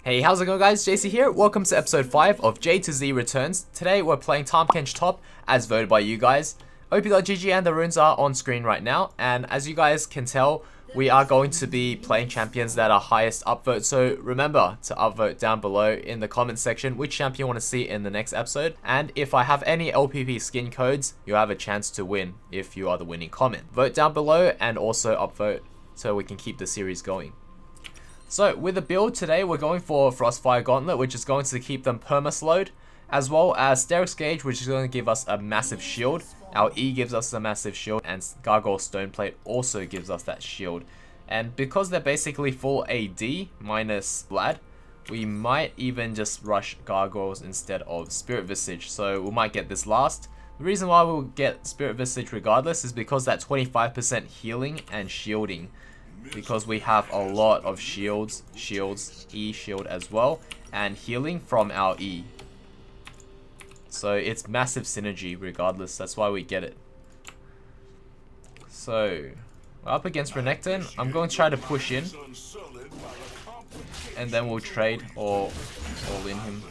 Hey, how's it going guys? jAy here. Welcome to episode 5 of J to Z Returns. Today we're playing Kench top as voted by you guys. op.gg and the runes are on screen right now, and as you guys can tell, we are going to be playing champions that are highest upvote. So remember to upvote down below in the comment section which champion you want to see in the next episode, and if I have any LPP skin codes, you have a chance to win if you are the winning comment. Vote down below and also upvote so we can keep the series going. So with the build today, we're going for Frostfire Gauntlet, which is going to keep them perma slowed, as well as Steraks Gauge, which is going to give us a massive shield. Our E gives us a massive shield, and Gargoyle Stoneplate also gives us that shield. And because they're basically full AD minus Vlad, we might even just rush Gargoyles instead of Spirit Visage, so we might get this last. The reason why we'll get Spirit Visage regardless is because that 25% healing and shielding. Because we have a lot of shields, E shield as well, and healing from our E. So it's massive synergy regardless, that's why we get it. So, we're up against Renekton. I'm going to try to push in, and then we'll trade or all in him.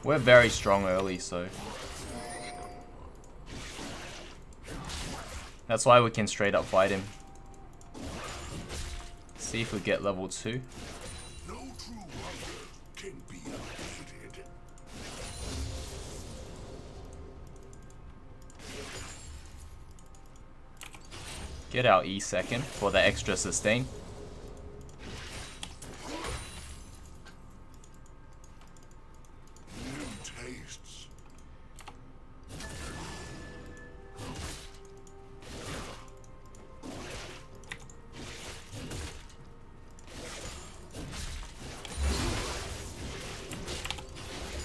We're very strong early, so that's why we can straight up fight him. See if we get level 2. No true wonder can be avoided. Get our E second for the extra sustain.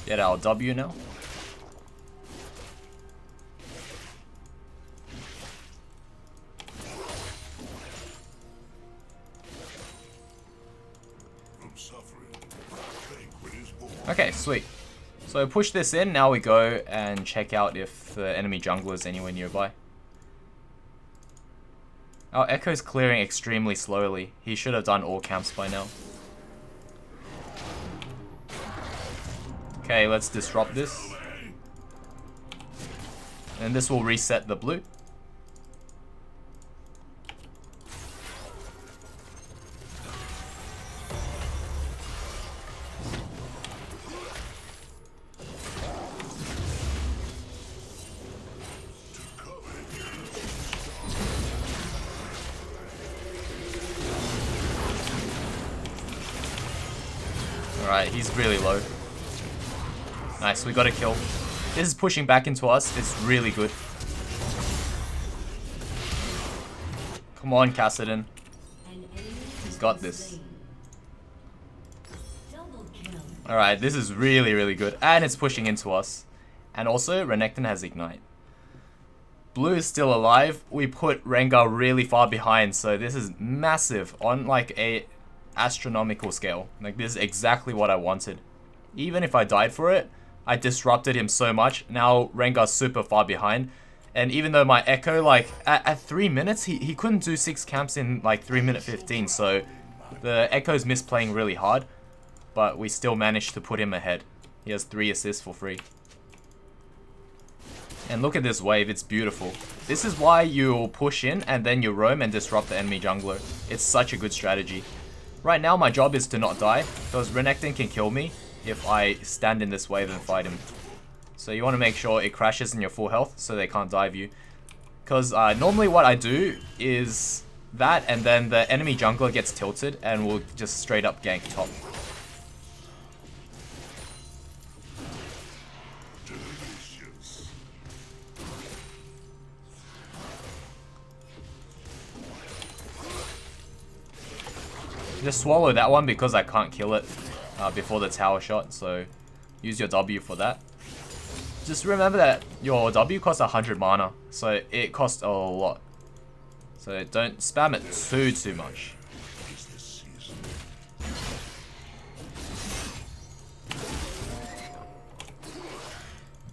Get our W now. Okay, sweet. So push this in, now we go and check out if the enemy jungler is anywhere nearby. Our Echo's clearing extremely slowly. He should have done all camps by now. Okay, let's disrupt this. And this will reset the blue. Alright, he's really low. Nice, we got a kill. This is pushing back into us. It's really good. Come on, Kassadin. He's got this. Alright, this is really, really good. And it's pushing into us. And also, Renekton has Ignite. Blue is still alive. We put Rengar really far behind, so this is massive on like a astronomical scale. Like, this is exactly what I wanted. Even if I died for it, I disrupted him so much. Now Rengar's super far behind. And even though my Echo, like, at 3 minutes, he couldn't do 6 camps in, like, 3 minute 15. So the Echo's misplaying really hard. But we still managed to put him ahead. He has 3 assists for free. And look at this wave, it's beautiful. This is why you'll push in and then you roam and disrupt the enemy jungler. It's such a good strategy. Right now, my job is to not die, because Renekton can kill me if I stand in this wave and fight him. So you want to make sure it crashes in your full health so they can't dive you. Because normally what I do is that, and then the enemy jungler gets tilted and we'll just straight up gank top. Just swallow that one because I can't kill it before the tower shot, so use your W for that. Just remember that your W costs 100 mana, so it costs a lot. So don't spam it too much.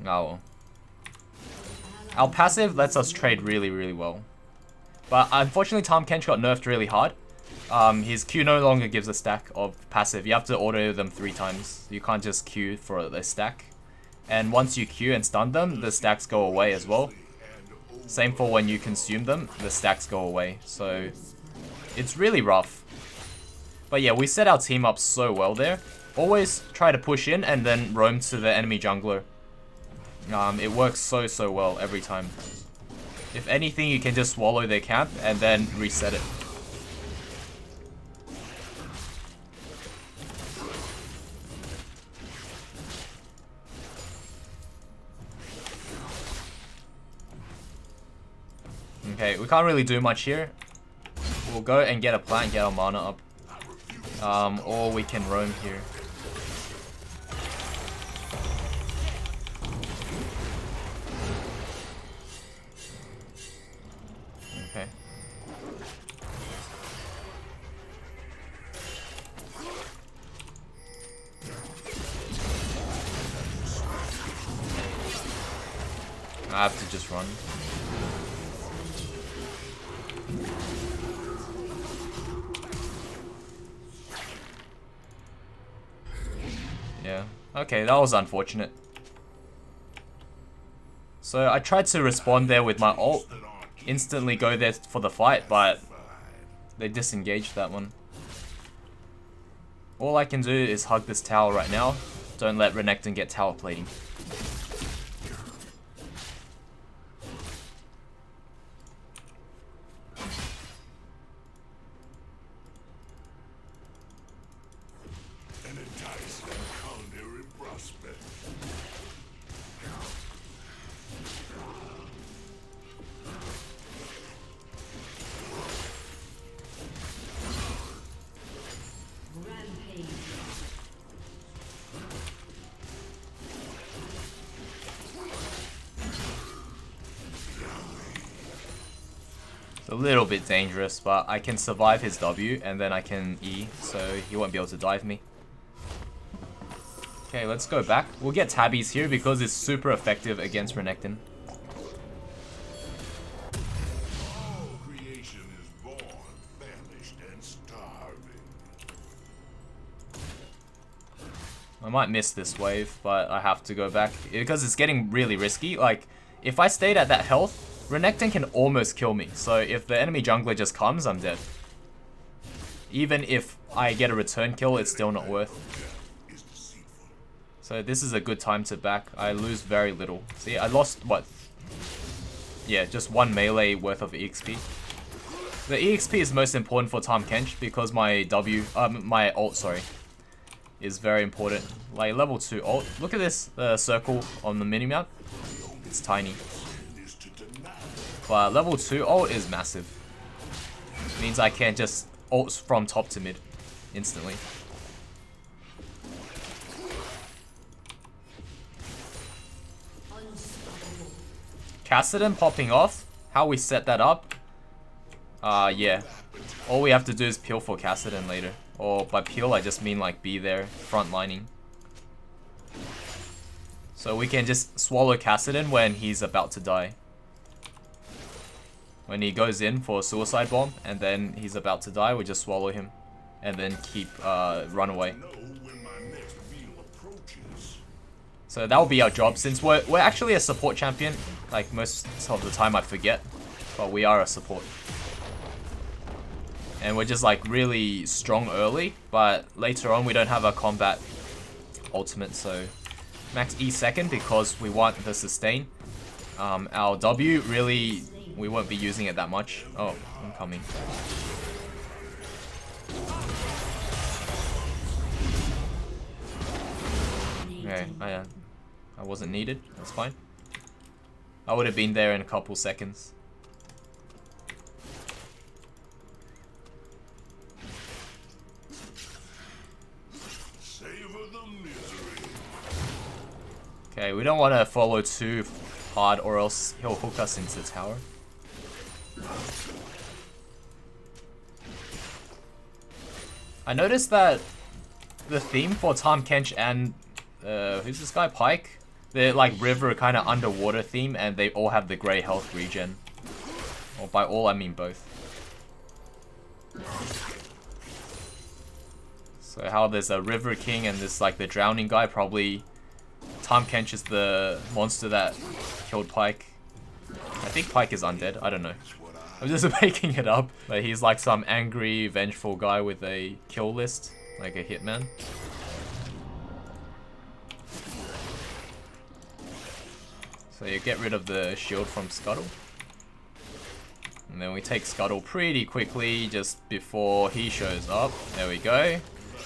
Oh. Our passive lets us trade really, really well. But unfortunately, Tahm Kench got nerfed really hard. His Q no longer gives a stack of passive. You have to auto them 3 times. You can't just Q for a stack. And once you Q and stun them, the stacks go away as well. Same for when you consume them, the stacks go away. So it's really rough. But yeah, we set our team up so well there. Always try to push in and then roam to the enemy jungler. It works so well every time. If anything, you can just swallow their camp and then reset it. Okay, we can't really do much here. We'll go and get a plant, get our mana up. Or we can roam here. Okay. I have to just run. Yeah. Okay, that was unfortunate. So I tried to respond there with my ult. Instantly go there for the fight, but they disengaged that one. All I can do is hug this tower right now. Don't let Renekton get tower plating. A little bit dangerous, but I can survive his W and then I can E, so he won't be able to dive me. Okay, let's go back. We'll get tabbies here because it's super effective against Renekton. I might miss this wave, but I have to go back because it's getting really risky. Like, if I stayed at that health, Renekton can almost kill me, so if the enemy jungler just comes, I'm dead. Even if I get a return kill, it's still not worth. So this is a good time to back. I lose very little. See, I lost, what? Yeah, just 1 melee worth of EXP. The EXP is most important for Tahm Kench because my my ult, sorry, is very important. Like level 2 ult. Look at this circle on the minimap. It's tiny. But level 2 ult is massive. It means I can just ult from top to mid instantly. Kassadin popping off. How we set that up? Yeah. All we have to do is peel for Kassadin later. Or by peel, I just mean like be there, front lining. So we can just swallow Kassadin when he's about to die. When he goes in for a suicide bomb and then he's about to die, we just swallow him and then keep run away. So that will be our job since we're actually a support champion. Like most of the time I forget, but we are a support. And we're just like really strong early, but later on we don't have a combat ultimate, so max E second because we want the sustain. Our W really, we won't be using it that much. Oh, I'm coming. Okay, I wasn't needed. That's fine. I would have been there in a couple seconds. Okay, we don't want to follow too hard or else he'll hook us into the tower. I noticed that the theme for Tahm Kench and who's this guy? Pyke? They're like river kind of underwater theme, and they all have the grey health regen. Or by all, I mean both. So how there's a River King and this like the drowning guy, probably Tahm Kench is the monster that killed Pyke. I think Pyke is undead, I don't know. I'm just making it up. But he's like some angry, vengeful guy with a kill list, like a hitman. So you get rid of the shield from Scuttle. And then we take Scuttle pretty quickly just before he shows up. There we go.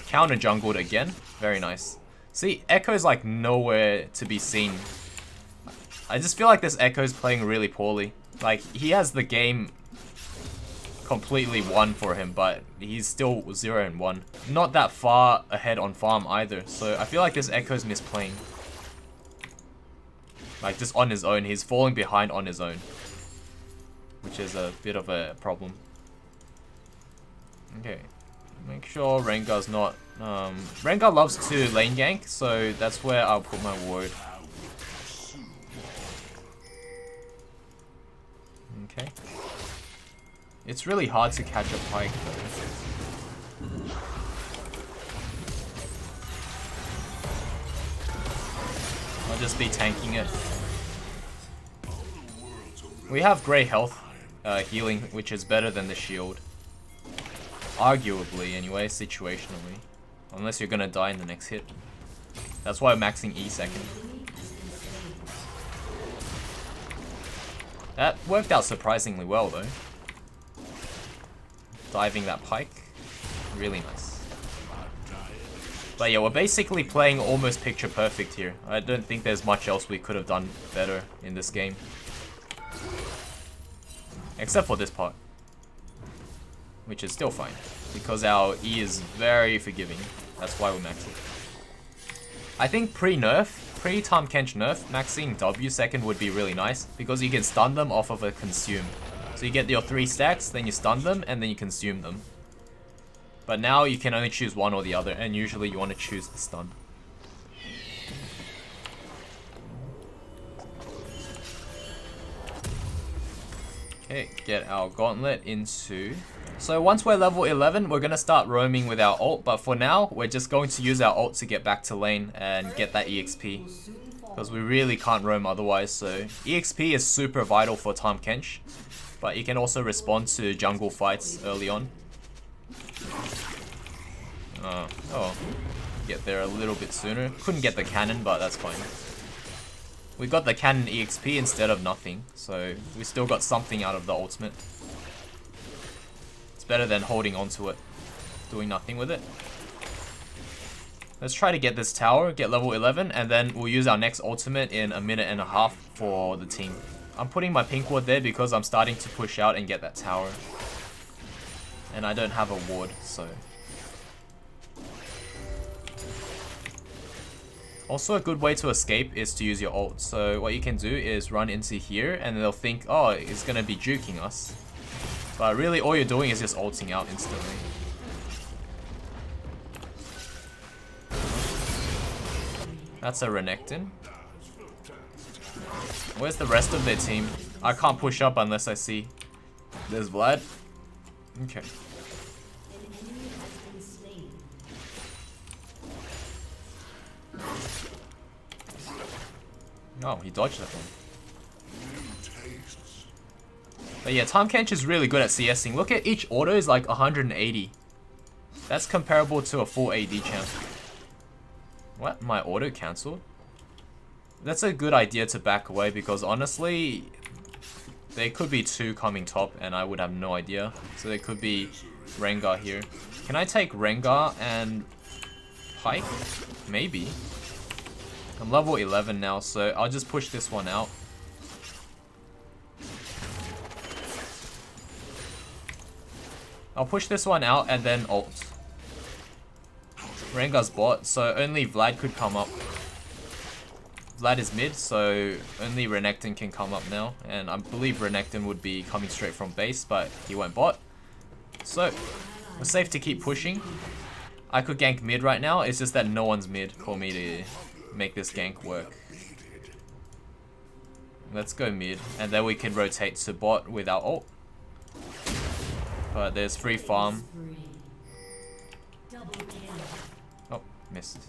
Counter jungled again. Very nice. See, Echo's like nowhere to be seen. I just feel like this Echo's playing really poorly. Like, he has the game completely won for him, but he's still 0-1. Not that far ahead on farm either. So I feel like this Echo's misplaying. Like, just on his own. He's falling behind on his own. Which is a bit of a problem. Okay. Make sure Rengar's not... Rengar loves to lane gank, so that's where I'll put my ward. Okay. It's really hard to catch a Pyke though. I'll just be tanking it. We have grey health healing, which is better than the shield. Arguably, anyway, situationally. Unless you're gonna die in the next hit. That's why I'm maxing E second. That worked out surprisingly well, though. Diving that Pyke. Really nice. But yeah, we're basically playing almost picture perfect here. I don't think there's much else we could have done better in this game. Except for this part. Which is still fine. Because our E is very forgiving. That's why we max it. I think pre-nerf, pre-Tahm Kench nerf, maxing W second would be really nice. Because you can stun them off of a consume. So you get your 3 stacks, then you stun them, and then you consume them. But now you can only choose one or the other, and usually you want to choose the stun. Okay, get our Gauntlet into... So once we're level 11, we're going to start roaming with our ult, but for now, we're just going to use our ult to get back to lane and get that EXP. Because we really can't roam otherwise, so EXP is super vital for Tahm Kench. But you can also respond to jungle fights early on. Oh, get there a little bit sooner. Couldn't get the cannon, but that's fine. We got the cannon EXP instead of nothing, so we still got something out of the ultimate. It's better than holding onto it, doing nothing with it. Let's try to get this tower, get level 11, and then we'll use our next ultimate in a minute and a half for the team. I'm putting my pink ward there because I'm starting to push out and get that tower. And I don't have a ward, so... Also, a good way to escape is to use your ult. So what you can do is run into here and they'll think, oh, it's gonna be juking us. But really all you're doing is just ulting out instantly. That's a Renekton. Where's the rest of their team? I can't push up unless I see. There's Vlad. Okay. Oh, he dodged that one. But yeah, Tahm Kench is really good at CSing. Look at each auto is like 180. That's comparable to a full AD champ. What? My auto cancelled? That's a good idea to back away because honestly, there could be 2 coming top and I would have no idea. So there could be Rengar here. Can I take Rengar and Pyke? Maybe. I'm level 11 now, so I'll just push this one out. I'll push this one out and then ult. Rengar's bot, so only Vlad could come up. Vlad is mid, so only Renekton can come up now. And I believe Renekton would be coming straight from base, but he went bot. So, we're safe to keep pushing. I could gank mid right now, it's just that no one's mid for me to make this gank work. Let's go mid, and then we can rotate to bot with our ult. But there's free farm. Oh, missed.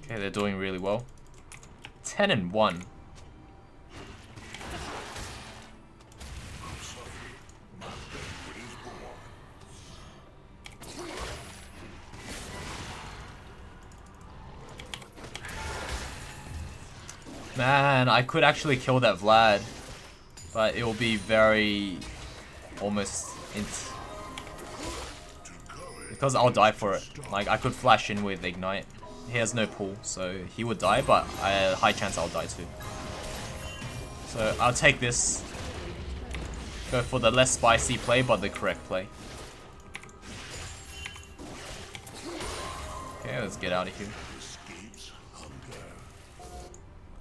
Okay, they're doing really well. 10-1. Man, I could actually kill that Vlad, but it will be very almost because I'll die for it. Like, I could flash in with Ignite. He has no pull, so he would die, but high chance I'll die too. So I'll take this. Go for the less spicy play, but the correct play. Okay, let's get out of here.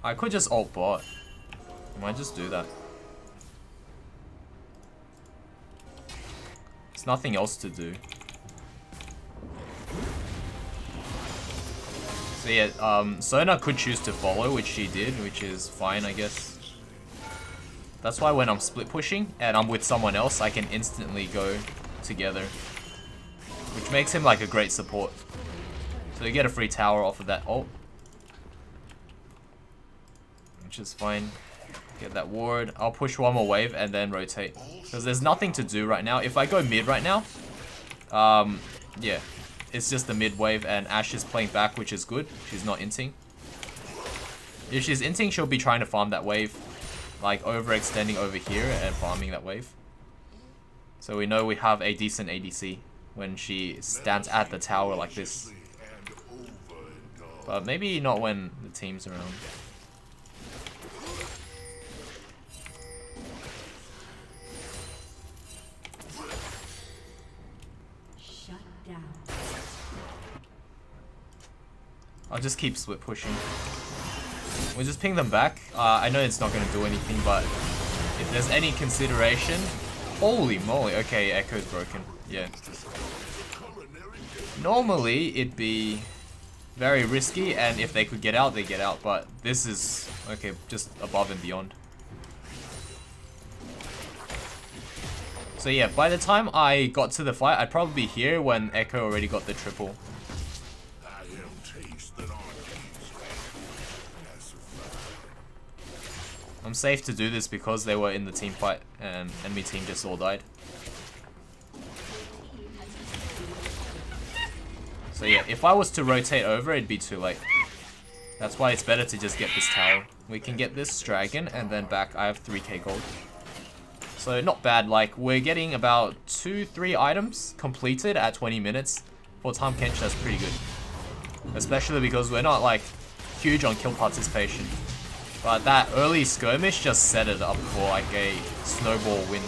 I could just ult bot. I might just do that. There's nothing else to do. So yeah, Sona could choose to follow, which she did, which is fine, I guess. That's why when I'm split pushing and I'm with someone else, I can instantly go together, which makes him like a great support. So you get a free tower off of that ult, which is fine. Get that ward. I'll push one more wave and then rotate, because there's nothing to do right now. If I go mid right now, yeah, it's just the mid wave, and Ashe is playing back, which is good. She's not inting. If she's inting, she'll be trying to farm that wave, like overextending over here and farming that wave. So we know we have a decent ADC when she stands at the tower like this. But maybe not when the team's around. I'll just keep split pushing. We'll just ping them back. I know it's not going to do anything, but if there's any consideration... Holy moly. Okay, Echo's broken. Yeah. Normally, it'd be very risky, and if they could get out, they get out. But this is, okay, just above and beyond. So yeah, by the time I got to the fight, I'd probably be here when Echo already got the triple. I'm safe to do this because they were in the team fight and enemy team just all died. So yeah, if I was to rotate over, it'd be too late. That's why it's better to just get this tower. We can get this dragon and then back. I have 3k gold. So not bad, like we're getting about 2-3 items completed at 20 minutes. For Tahm Kench, that's pretty good. Especially because we're not like huge on kill participation. But that early skirmish just set it up for like a snowball win.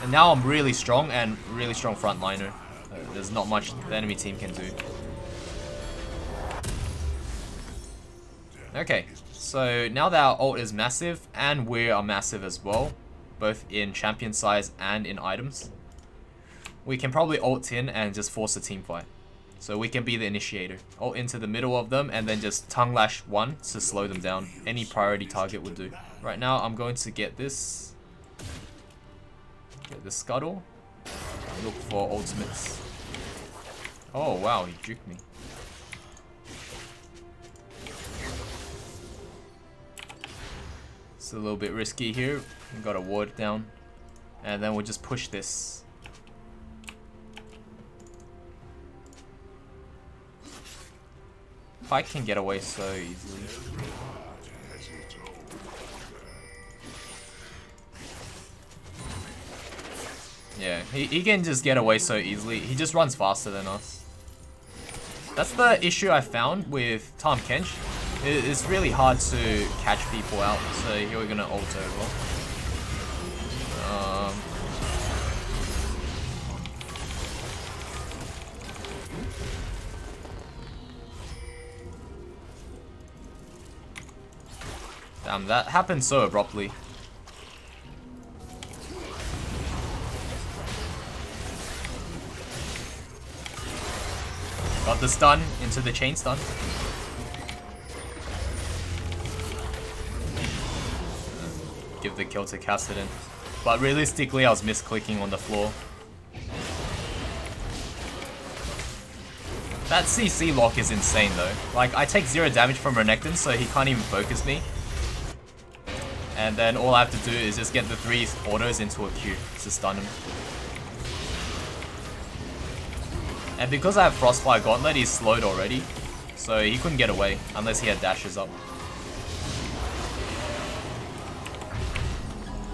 And now I'm really strong and really strong frontliner. There's not much the enemy team can do. Okay, so now that our ult is massive and we are massive as well, both in champion size and in items, we can probably ult in and just force a team fight. So we can be the initiator. Ult into the middle of them and then just tongue lash one to slow them down. Any priority target would do. Right now I'm going to get this. Get the scuttle. Look for ultimates. Oh wow, he juked me. It's a little bit risky here. We got a ward down. And then we'll just push this. I can get away so easily. Yeah, he can just get away so easily. He just runs faster than us. That's the issue I found with Tahm Kench. It's really hard to catch people out, so here we're gonna ult over. Damn, that happened so abruptly. Got the stun into the chain stun. Give the kill to Kassadin. But realistically, I was misclicking on the floor. That CC lock is insane though. Like, I take 0 damage from Renekton, so he can't even focus me. And then all I have to do is just get the 3 autos into a Q to stun him. And because I have Frostfire Gauntlet, he's slowed already. So he couldn't get away unless he had dashes up.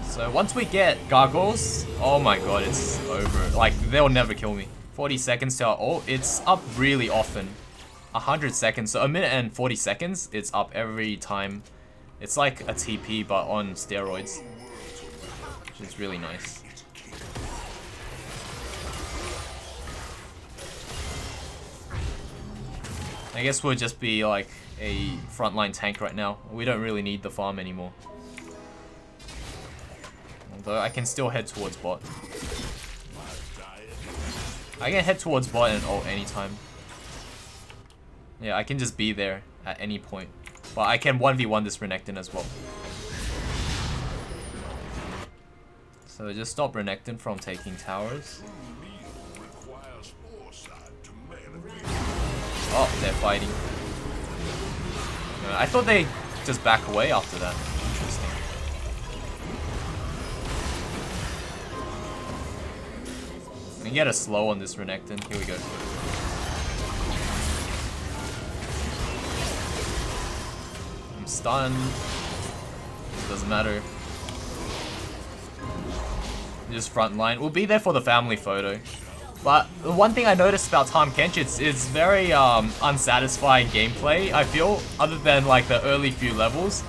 So once we get Gargoyles, oh my god, it's over. Like, they'll never kill me. 40 seconds to our ult, it's up really often. 100 seconds, so a minute and 40 seconds, it's up every time. It's like a TP, but on steroids. Which is really nice. I guess we'll just be like a frontline tank right now. We don't really need the farm anymore. Although I can still head towards bot. I can head towards bot and ult anytime. Yeah, I can just be there at any point. But I can 1v1 this Renekton as well. So just stop Renekton from taking towers. Oh, they're fighting. I thought they just back away after that. Interesting. We get a slow on this Renekton. Here we go. I'm stunned. Doesn't matter. Just frontline. We'll be there for the family photo. But the one thing I noticed about Tahm Kench, it's very unsatisfying gameplay, I feel, other than like the early few levels.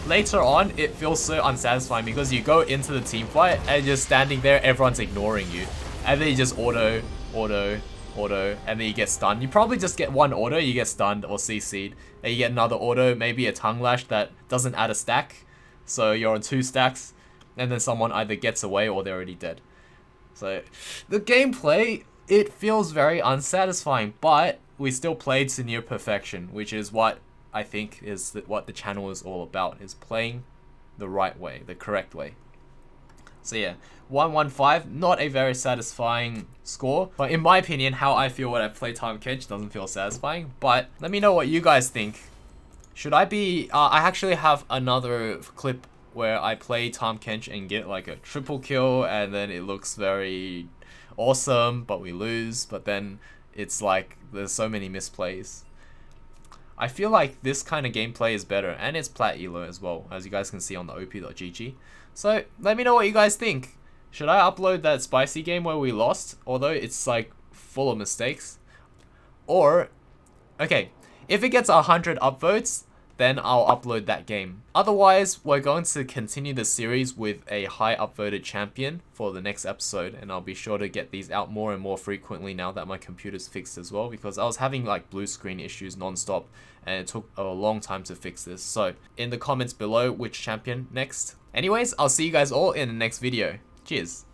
Later on, it feels so unsatisfying because you go into the team fight and you're standing there, everyone's ignoring you. And then you just auto, and then you get stunned. You probably just get one auto, you get stunned or CC'd. And you get another auto, maybe a tongue lash that doesn't add a stack. So you're on 2 stacks, and then someone either gets away or they're already dead. So the gameplay, it feels very unsatisfying, but we still played to near perfection, which is what I think is what the channel is all about, is playing the right way, the correct way. So yeah, 115, not a very satisfying score, but in my opinion, how I feel when I play Tahm Kench doesn't feel satisfying. But let me know what you guys think. Should I be, I actually have another clip where I play Tahm Kench and get like a triple kill, and then it looks very awesome, but we lose, but then it's like there's so many misplays. I feel like this kind of gameplay is better, and it's plat elo as well, as you guys can see on the op.gg. So let me know what you guys think. Should I upload that spicy game where we lost, although it's like full of mistakes? Or, okay, if it gets 100 upvotes, then I'll upload that game. Otherwise, we're going to continue the series with a high upvoted champion for the next episode, and I'll be sure to get these out more and more frequently now that my computer's fixed as well, because I was having like blue screen issues non-stop and it took a long time to fix this. So in the comments below, which champion next. Anyways, I'll see you guys all in the next video. Cheers.